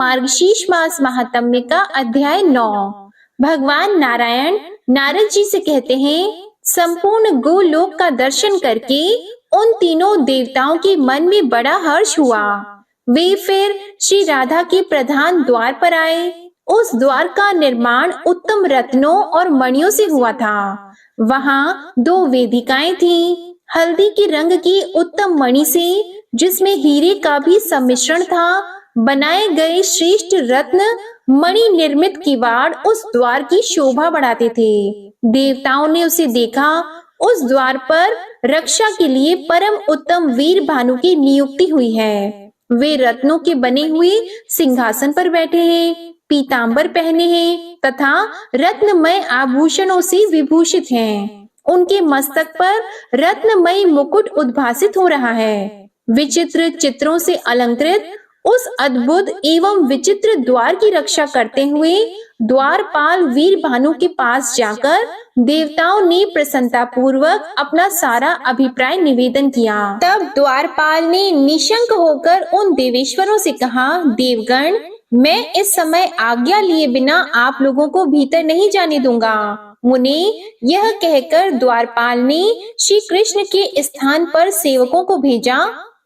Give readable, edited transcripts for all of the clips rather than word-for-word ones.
मार्गशीर्ष मास महात्म्य का अध्याय 9। भगवान नारायण नारद जी से कहते हैं, संपूर्ण गोलोक का दर्शन करके उन तीनों देवताओं के मन में बड़ा हर्ष हुआ। वे फिर श्री राधा के प्रधान द्वार पर आए। उस द्वार का निर्माण उत्तम रत्नों और मणियों से हुआ था। वहाँ 2 वेदिकाएं थीं। हल्दी के रंग की उत्तम मणि से, जिसमें हीरे का भी सम्मिश्रण था, बनाए गए श्रेष्ठ रत्न मणि निर्मित किवाड़ उस द्वार की शोभा बढ़ाते थे। देवताओं ने उसे देखा। उस द्वार पर रक्षा के लिए परम उत्तम वीर भानु की नियुक्ति हुई है। वे रत्नों के बने हुए सिंहासन पर बैठे हैं, पीतांबर पहने हैं तथा रत्नमय आभूषणों से विभूषित हैं। उनके मस्तक पर रत्नमय मुकुट उद्भासित हो रहा है। विचित्र चित्रों से अलंकृत उस अद्भुत एवं विचित्र द्वार की रक्षा करते हुए द्वारपाल वीर भानु के पास जाकर देवताओं ने प्रसन्नता पूर्वक अपना सारा अभिप्राय निवेदन किया। तब द्वारपाल ने निशंक होकर उन देवेश्वरों से कहा, देवगण, मैं इस समय आज्ञा लिए बिना आप लोगों को भीतर नहीं जाने दूंगा। मुने, यह कहकर द्वारपाल ने श्री कृष्ण के स्थान पर सेवकों को भेजा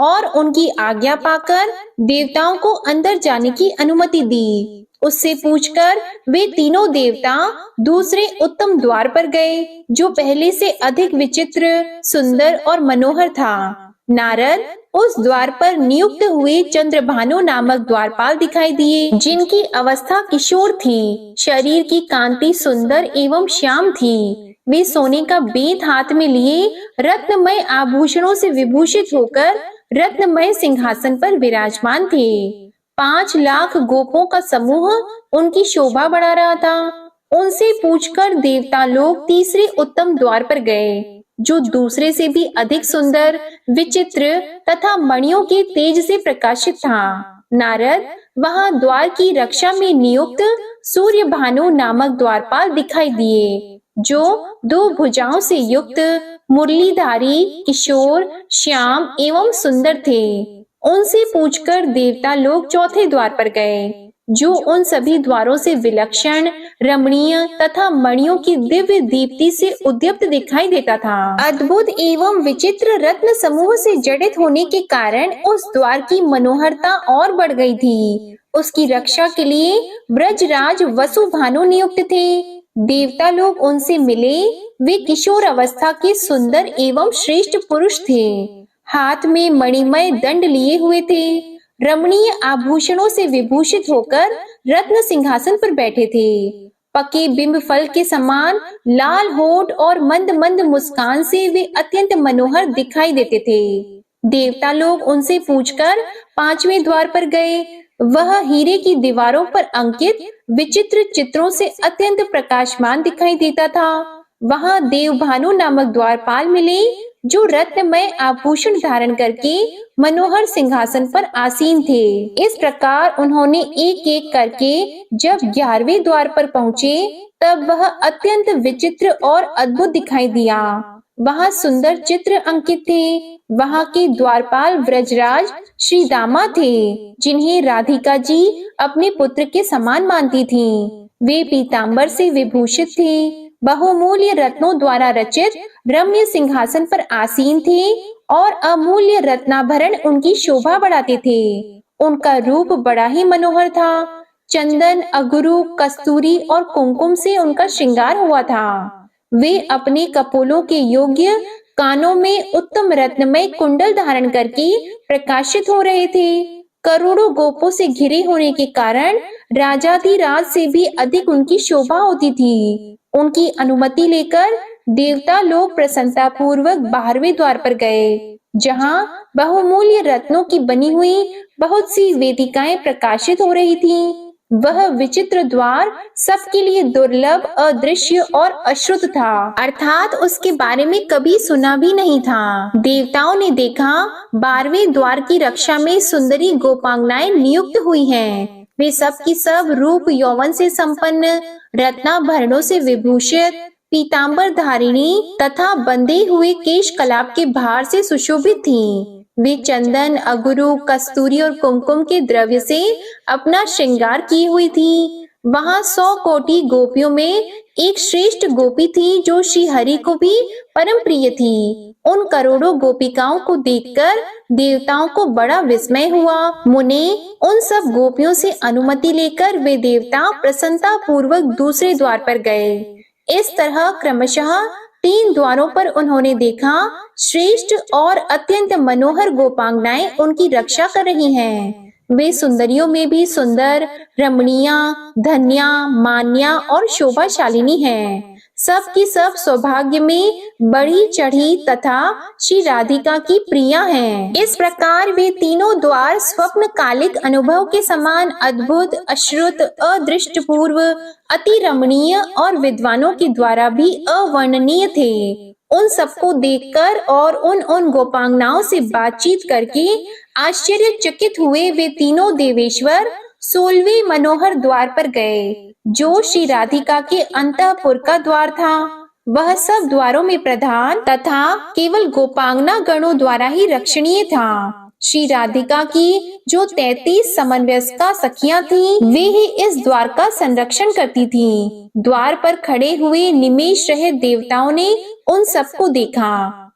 और उनकी आज्ञा पाकर देवताओं को अंदर जाने की अनुमति दी। उससे पूछकर वे तीनों देवता दूसरे उत्तम द्वार पर गए, जो पहले से अधिक विचित्र, सुंदर और मनोहर था। नारद उस द्वार पर नियुक्त हुए चंद्रभानु नामक द्वारपाल दिखाई दिए, जिनकी अवस्था किशोर थी। शरीर की कांति सुंदर एवं श्याम थी। वे सोने का बेत हाथ में लिए रत्नमय आभूषणों से विभूषित होकर रत्नमय सिंहासन पर विराजमान थे। 5 लाख गोपों का समूह उनकी शोभा बढ़ा रहा था। उनसे पूछकर देवता लोग तीसरे उत्तम द्वार पर गए, जो दूसरे से भी अधिक सुंदर, विचित्र तथा मणियों के तेज से प्रकाशित था। नारद वहां द्वार की रक्षा में नियुक्त सूर्य भानु नामक द्वारपाल दिखाई दिए, जो 2 भुजाओं से युक्त, मुरलीधारी, किशोर, श्याम एवं सुंदर थे। उनसे पूछकर देवता लोग चौथे द्वार पर गए, जो उन सभी द्वारों से विलक्षण, रमणीय तथा मणियों की दिव्य दीप्ति से उद्दीप्त दिखाई देता था। अद्भुत एवं विचित्र रत्न समूह से जड़ित होने के कारण उस द्वार की मनोहरता और बढ़ गई थी। उसकी रक्षा के लिए ब्रजराज वसुभानु नियुक्त थे। देवता लोग उनसे मिले। वे किशोर अवस्था के सुंदर एवं श्रेष्ठ पुरुष थे। हाथ में मणिमय दंड लिए हुए थे। रमणीय आभूषणों से विभूषित होकर रत्न सिंहासन पर बैठे थे। पके बिंब फल के समान लाल होठ और मंद मंद मुस्कान से वे अत्यंत मनोहर दिखाई देते थे। देवता लोग उनसे पूछकर 5वें द्वार पर गए। वह हीरे की दीवारों पर अंकित विचित्र चित्रों से अत्यंत प्रकाशमान दिखाई देता था। वहां देवभानु नामक द्वारपाल मिले, जो रत्नमय आभूषण धारण करके मनोहर सिंहासन पर आसीन थे। इस प्रकार उन्होंने एक एक करके जब 11वें द्वार पर पहुँचे, तब वह अत्यंत विचित्र और अद्भुत दिखाई दिया। वहाँ सुंदर चित्र अंकित थे। वहाँ के द्वारपाल व्रजराज श्री दामा थे, जिन्हें राधिका जी अपने पुत्र के समान मानती थीं। वे पीतांबर से विभूषित थे। बहुमूल्य रत्नों द्वारा रचित रम्य सिंहासन पर आसीन थे और अमूल्य रत्नाभरण उनकी शोभा बढ़ाते थे। उनका रूप बड़ा ही मनोहर था। चंदन, अगरू, कस्तूरी और कुमकुम से उनका श्रृंगार हुआ था। वे अपने कपोलों के योग्य कानों में उत्तम रत्नमय कुंडल धारण करके प्रकाशित हो रहे थे। करोड़ों गोपों से घिरे होने के कारण राजाधिराज से भी अधिक उनकी शोभा होती थी। उनकी अनुमति लेकर देवता लोग प्रसन्नता पूर्वक 12वें द्वार पर गए, जहाँ बहुमूल्य रत्नों की बनी हुई बहुत सी वेदिकाएं प्रकाशित हो रही थीं। वह विचित्र द्वार सबके लिए दुर्लभ, अदृश्य और अश्रुत था, अर्थात उसके बारे में कभी सुना भी नहीं था। देवताओं ने देखा 12वें द्वार की रक्षा में सुंदरी गोपांगनाएं नियुक्त हुई हैं। वे सब की सब रूप यौवन से संपन्न, रत्नाभरणों से विभूषित, पीतांबर धारिणी तथा बंधे हुए केश कलाप के भार से सुशोभित थीं। वे चंदन, अगुरु, कस्तूरी और कुमकुम के द्रव्य से अपना श्रृंगार की हुई थी। वहां 100 कोटि गोपियों में एक श्रेष्ठ गोपी थी जो श्री हरि को भी परम प्रिय थी। उन करोड़ों गोपिकाओं को देखकर देवताओं को बड़ा विस्मय हुआ। मुने उन सब गोपियों से अनुमति लेकर वे देवता प्रसन्नता पूर्वक दूसरे द्वार पर गए। इस तरह क्रमशः 3 द्वारों पर उन्होंने देखा श्रेष्ठ और अत्यंत मनोहर गोपांगनाएं उनकी रक्षा कर रही हैं। वे सुंदरियों में भी सुंदर, रमणीया, धन्या, मान्या और शोभाशालिनी हैं। सब की सब सौभाग्य में बढ़ी चढ़ी तथा श्री राधिका की प्रिया हैं। इस प्रकार वे तीनों द्वार स्वप्न कालिक अनुभव के समान अद्भुत, अश्रुत, अदृष्टपूर्व, अति रमणीय और विद्वानों के द्वारा भी अवर्णनीय थे। उन सबको देखकर और उन गोपांगनाओं से बातचीत करके आश्चर्यचकित हुए वे तीनों देवेश्वर 16वें मनोहर द्वार पर गए, जो श्री राधिका के अंतःपुर का द्वार था। वह सब द्वारों में प्रधान तथा केवल गोपांगना गणों द्वारा ही रक्षणीय था। श्री राधिका की जो 33 समन्वयस्का सखियां थीं, वे ही इस द्वार का संरक्षण करती थीं। द्वार पर खड़े हुए निमेष रहे देवताओं ने उन सबको देखा।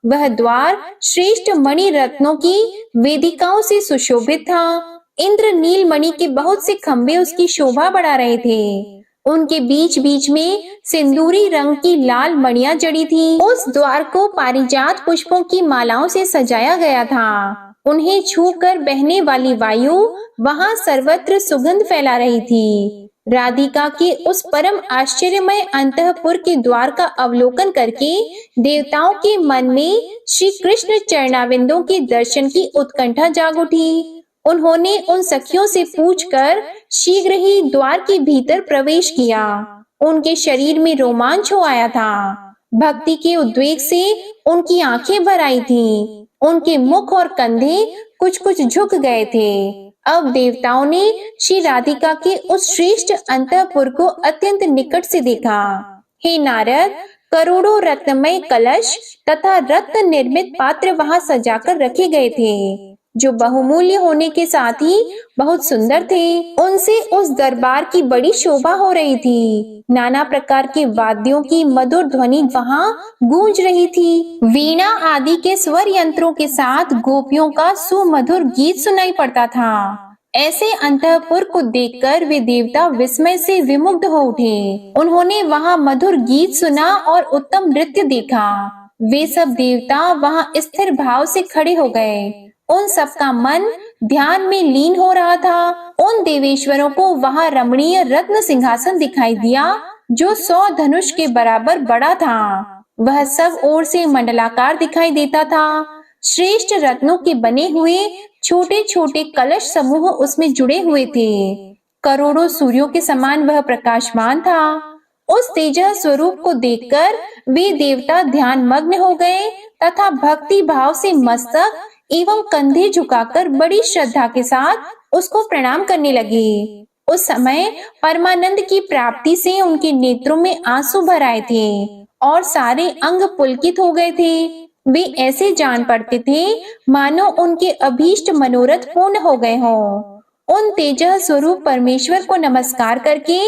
वह द्वार श्रेष्ठ मणि रत्नों की वेदिकाओं से सुशोभित था। इंद्र नील मणि के बहुत से खंभे उसकी शोभा बढ़ा रहे थे। उनके बीच बीच में सिंदूरी रंग की लाल मणियां जड़ी थीं। उस द्वार को पारिजात पुष्पों की मालाओं से सजाया गया था। उन्हें छूकर बहने वाली वायु वहां सर्वत्र सुगंध फैला रही थी। राधिका के उस परम आश्चर्यमय अंतःपुर के द्वार का अवलोकन करके देवताओं के मन में श्री कृष्ण चरणाविंदों के दर्शन की उत्कंठा जाग उठी। उन्होंने उन सखियों से पूछकर शीघ्र ही द्वार के भीतर प्रवेश किया। उनके शरीर में रोमांच हो आया था। भक्ति के उद्वेग से उनकी आंखें भर आई थीं। उनके मुख और कंधे कुछ कुछ झुक गए थे। अब देवताओं ने श्री राधिका के उस श्रेष्ठ अंतःपुर को अत्यंत निकट से देखा। हे नारद, करोड़ों रत्नमय कलश तथा रत्न निर्मित पात्र वहां सजाकर रखे गए थे, जो बहुमूल्य होने के साथ ही बहुत सुंदर थे। उनसे उस दरबार की बड़ी शोभा हो रही थी। नाना प्रकार के वाद्यों की मधुर ध्वनि वहां गूंज रही थी। वीणा आदि के स्वर यंत्रों के साथ गोपियों का सुमधुर गीत सुनाई पड़ता था। ऐसे अंतःपुर को देखकर वे देवता विस्मय से विमुग्ध हो उठे। उन्होंने वहां मधुर गीत सुना और उत्तम नृत्य देखा। वे सब देवता वहां स्थिर भाव से खड़े हो गए। उन सबका मन ध्यान में लीन हो रहा था। उन देवेश्वरों को वहां रमणीय रत्न सिंहासन दिखाई दिया, जो 100 धनुष के बराबर बड़ा था। वह सब ओर से मंडलाकार दिखाई देता था। श्रेष्ठ रत्नों के बने हुए छोटे छोटे कलश समूह उसमें जुड़े हुए थे। करोड़ों सूर्यों के समान वह प्रकाशमान था। उस तेजः स्वरूप को देखकर वे देवता ध्यान मग्न हो गए तथा भक्ति भाव से मस्तक एवं कंधे झुकाकर बड़ी श्रद्धा के साथ उसको प्रणाम करने लगे। उस समय परमानंद की प्राप्ति से उनके नेत्रों में आंसू भर आए थे और सारे अंग पुलकित हो गए थे। वे ऐसे जान पड़ते थे मानो उनके अभीष्ट मनोरथ पूर्ण हो गए हों। उन तेजः स्वरूप परमेश्वर को नमस्कार करके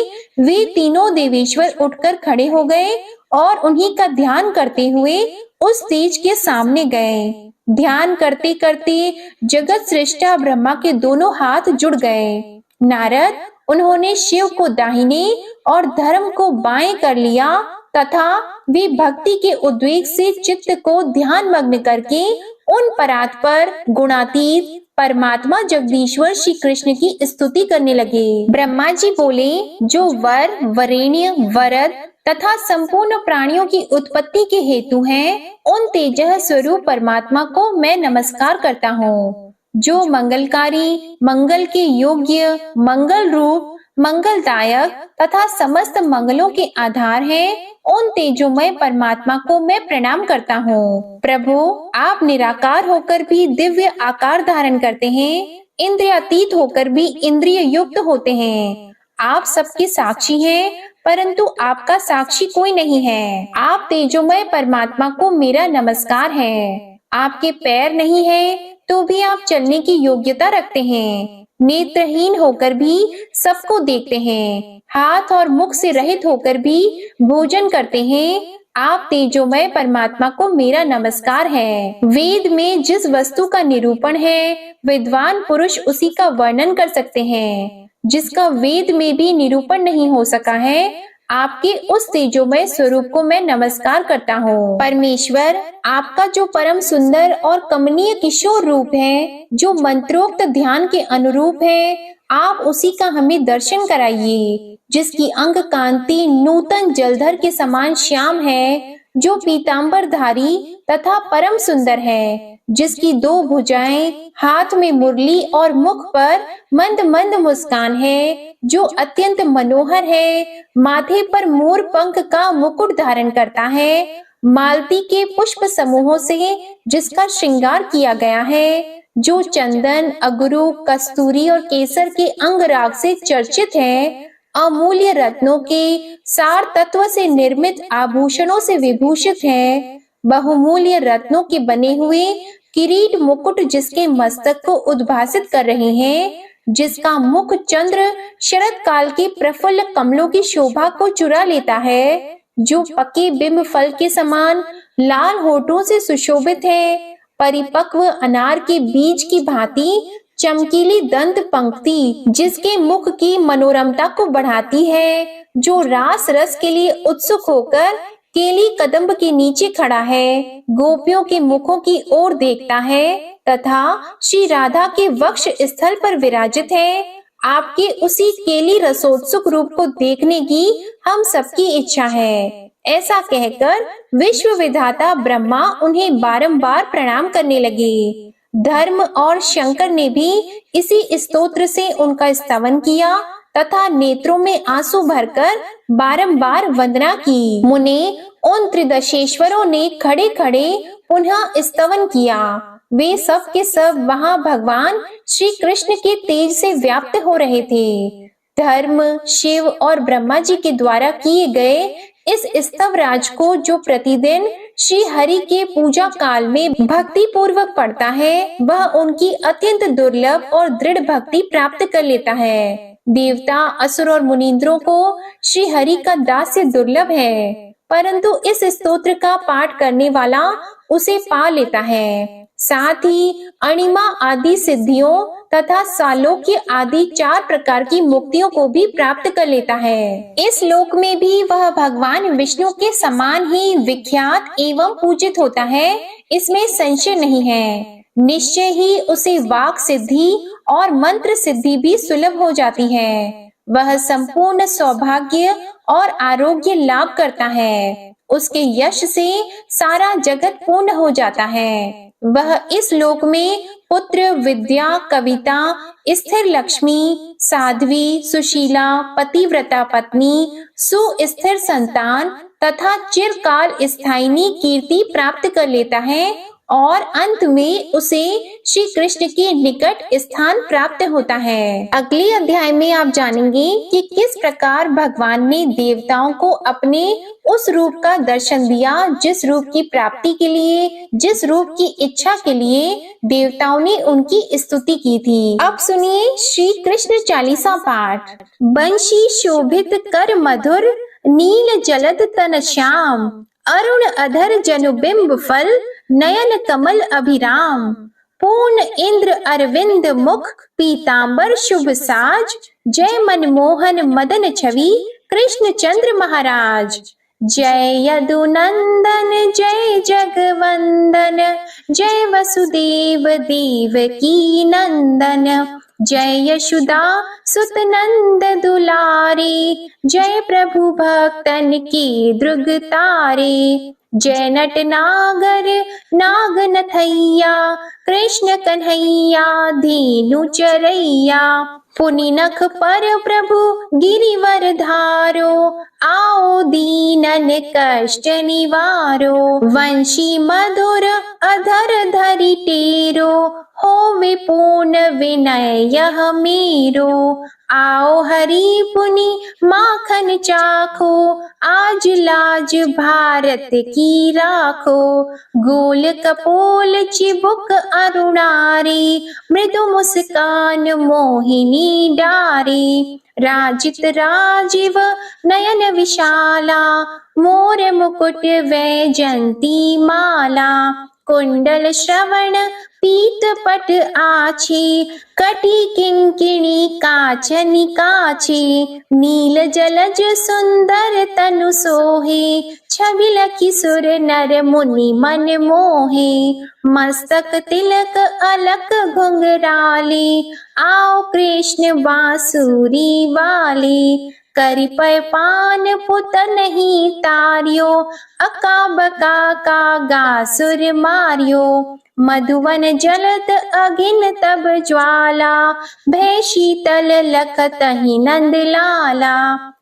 वे तीनों देवेश्वर उठकर खड़े हो गए और उन्हीं का ध्यान करते हुए उस तेज के सामने गए। ध्यान करते करते जगत सृष्टा ब्रह्मा के दोनों हाथ जुड़ गए। नारद, उन्होंने शिव को दाहिने और धर्म को बाएं कर लिया तथा वे भक्ति के उद्वेग से चित्त को ध्यान मग्न करके उन परात्पर गुणातीत परमात्मा जगदीश्वर श्री कृष्ण की स्तुति करने लगे। ब्रह्मा जी बोले, जो वर, वरेण्य, वरद तथा संपूर्ण प्राणियों की उत्पत्ति के हेतु हैं, उन तेजः स्वरूप परमात्मा को मैं नमस्कार करता हूँ। जो मंगलकारी, मंगल के योग्य, मंगल रूप, मंगलदायक तथा समस्त मंगलों के आधार हैं, उन तेजोमय परमात्मा को मैं प्रणाम करता हूँ। प्रभु, आप निराकार होकर भी दिव्य आकार धारण करते हैं, इंद्रियातीत होकर भी इंद्रिय युक्त होते हैं। आप सबके साक्षी हैं, परंतु आपका साक्षी कोई नहीं है। आप तेजोमय परमात्मा को मेरा नमस्कार है। आपके पैर नहीं है, तो भी आप चलने की योग्यता रखते हैं। नेत्रहीन होकर भी सबको देखते हैं, हाथ और मुख से रहित होकर भी भोजन करते हैं। आप तेजोमय परमात्मा को मेरा नमस्कार है। वेद में जिस वस्तु का निरूपण है, विद्वान पुरुष उसी का वर्णन कर सकते हैं। जिसका वेद में भी निरूपण नहीं हो सका है, आपके उस तेजोमय स्वरूप को मैं नमस्कार करता हूँ। परमेश्वर, आपका जो परम सुंदर और कमनीय किशोर रूप है, जो मंत्रोक्त ध्यान के अनुरूप है, आप उसी का हमें दर्शन कराइए। जिसकी अंग कांति नूतन जलधर के समान श्याम है, जो पीतांबरधारी तथा परम सुंदर है, जिसकी 2 भुजाएं, हाथ में मुरली और मुख पर मंद मंद मुस्कान है, जो अत्यंत मनोहर है, माथे पर मोर पंख का मुकुट धारण करता है, मालती के पुष्प समूहों से जिसका श्रृंगार किया गया है, जो चंदन, अगरू, कस्तूरी और केसर के अंगराग से चर्चित है, अमूल्य रत्नों के सार तत्व से निर्मित आभूषणों से विभूषित है, बहुमूल्य रत्नों के बने हुए किरीट मुकुट जिसके मस्तक को उद्भासित कर रहे हैं, जिसका मुख चंद्र शरद काल के प्रफुल्ल कमलों की शोभा को चुरा लेता है, जो पके बिंब फल के समान लाल होठों से सुशोभित है, परिपक्व अनार के बीज की भांति चमकीली दंत पंक्ति जिसके मुख की मनोरमता को बढ़ाती है, जो रास रस के लिए उत्सुक होकर केली कदम्ब के नीचे खड़ा है, गोपियों के मुखों की ओर देखता है तथा श्री राधा के वक्ष स्थल पर विराजित है। आपके उसी केली रसोत्सुक रूप को देखने की हम सबकी इच्छा है। ऐसा कहकर विश्व विधाता ब्रह्मा उन्हें बारंबार प्रणाम करने लगे। धर्म और शंकर ने भी इसी स्तोत्र से उनका स्तवन किया तथा नेत्रों में आंसू भरकर बारंबार वंदना की। मुने उन त्रिदशेश्वरों ने खड़े खड़े पुनः स्तवन किया। वे सब के सब वहां भगवान श्री कृष्ण के तेज से व्याप्त हो रहे थे। धर्म, शिव और ब्रह्मा जी के द्वारा किए गए इस स्तव राज को जो प्रतिदिन श्री हरि के पूजा काल में भक्ति पूर्वक पढ़ता है, वह उनकी अत्यंत दुर्लभ और दृढ़ भक्ति प्राप्त कर लेता है। देवता, असुर और मुनींद्रों को श्री हरि का दास्य दुर्लभ है, परंतु इस स्तोत्र का पाठ करने वाला उसे पा लेता है। साथ ही अणिमा आदि सिद्धियों तथा सालोक्य आदि 4 प्रकार की मुक्तियों को भी प्राप्त कर लेता है। इस लोक में भी वह भगवान विष्णु के समान ही विख्यात एवं पूजित होता है, इसमें संशय नहीं है। निश्चय ही उसे वाक सिद्धि और मंत्र सिद्धि भी सुलभ हो जाती है। वह संपूर्ण सौभाग्य और आरोग्य लाभ करता है। उसके यश से सारा जगत पूर्ण हो जाता है। वह इस लोक में पुत्र, विद्या, कविता, स्थिर लक्ष्मी, साध्वी, सुशीला, पतिव्रता पत्नी, सुस्थिर संतान तथा चिरकाल स्थायिनी कीर्ति प्राप्त कर लेता है और अंत में उसे श्री कृष्ण के निकट स्थान प्राप्त होता है। अगले अध्याय में आप जानेंगे कि किस प्रकार भगवान ने देवताओं को अपने उस रूप का दर्शन दिया जिस रूप की प्राप्ति के लिए, जिस रूप की इच्छा के लिए देवताओं ने उनकी स्तुति की थी। अब सुनिए श्री कृष्ण चालीसा पाठ। बंशी शोभित कर मधुर, नील जलद तन श्याम, अरुण अधर जनुबिंब फल, नयन कमल अभिराम, पूर्ण इंद्र अरविंद मुख, पीतांबर शुभ साज, जय मनमोहन मदन छवि, कृष्ण चंद्र महाराज। जय यदुनंदन जय जगवंदन, जय वसुदेव देवकी नंदन, जय यशोदा सुत नंद दुलारे, जय प्रभु भक्तन की दृग तारे, जय नट नागर नाग नथैया, कृष्ण कन्हैया धीनु चरैया, पुनि नख पर प्रभु गिरिवर धारो, आओ दीनन कष्ट निवारो, वंशी मधुर अधर धरि टेरो, हो विपूर्ण विनय यह मेरो, आओ हरि पुनि माखन चाखो, आज लाज भारत की राखो। गोल कपोल चिबुक अरुणारी, मृदु मुस्कान मोहिनी डारी। राजित राजीव नयन विशाला, मोर मुकुट वैजंती माला। कुंडल श्रवण पीत पट आछी, कटी किंकिणी काचनि काछी। नील जलज सुंदर तनु सोहे, छवि लखी सुर नर मुनि मन मोहे। मस्तक तिलक अलक घुंघराली, आओ कृष्ण बांसुरी वाली। करि पय पान पुत नहीं तारियो, अका बका का गासुर मारियो। मधुवन जलत अगिन तब ज्वाला, भय शीतल लखतहि नंद लाला।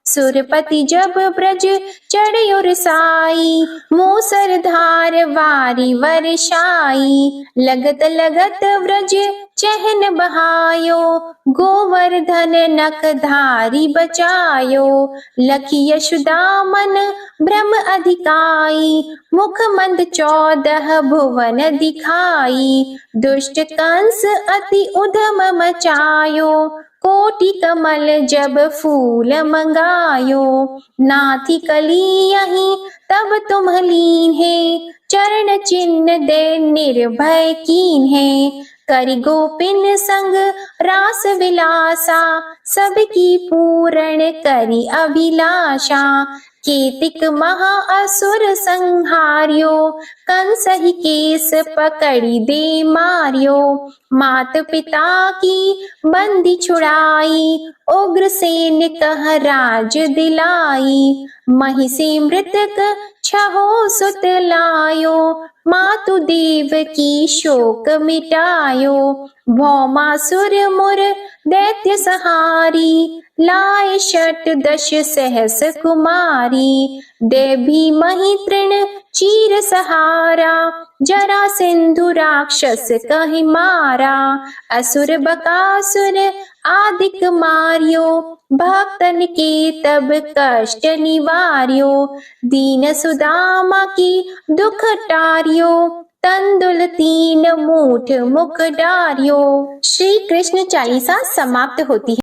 सुरपति जब ब्रज चढ़ साई, मूसर धार वारी वर्षाई। लगत लगत व्रज चहन बहायो, गोवर्धन नख धारी बचायो। लखी यशोदा मन भ्रम अधिकाई, मुख मंद 14 भुवन दिखाई। दुष्ट कंस अति उधम मचायो, कोटि कमल जब फूल मंगायो। नाथी कली यहीं तब तुम लीन है, चरण चिन्ह दे निर्भय कीन है। करि गोपिन संग रास विलासा, सबकी पूर्ण करि अभिलाषा। केतिक महा असुर संहार्यो, कंस ही केस पकड़ी दे मार्यो। मात पिता की बंदी छुड़ाई, उग्रसेन कह राज दिलाई। महिषी मृतक छहो सुत लायो, मातु देव की शोक मिटायो। भौमासुर मुर दैत्य सहारी, लाए 68 सहस कुमारी। देवी मही तृण चीर सहारा, जरा सिंधु राक्षस कहि मारा। असुर बकासुर आदिक मारियो, भक्तन के तब कष्ट निवार्यो। दीन सुदामा की दुख टारियो, तंदुल 3 मूठ मुख डारियो। श्री कृष्ण चालीसा समाप्त होती है।